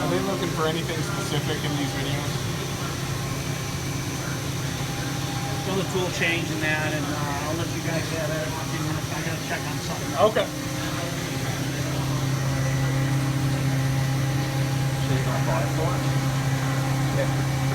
Are they looking for anything specific in these videos? So the tool change and that, and I'll let you guys have it in a few minutes. I gotta check on something. Okay. So you're gonna buy it for us? Yeah.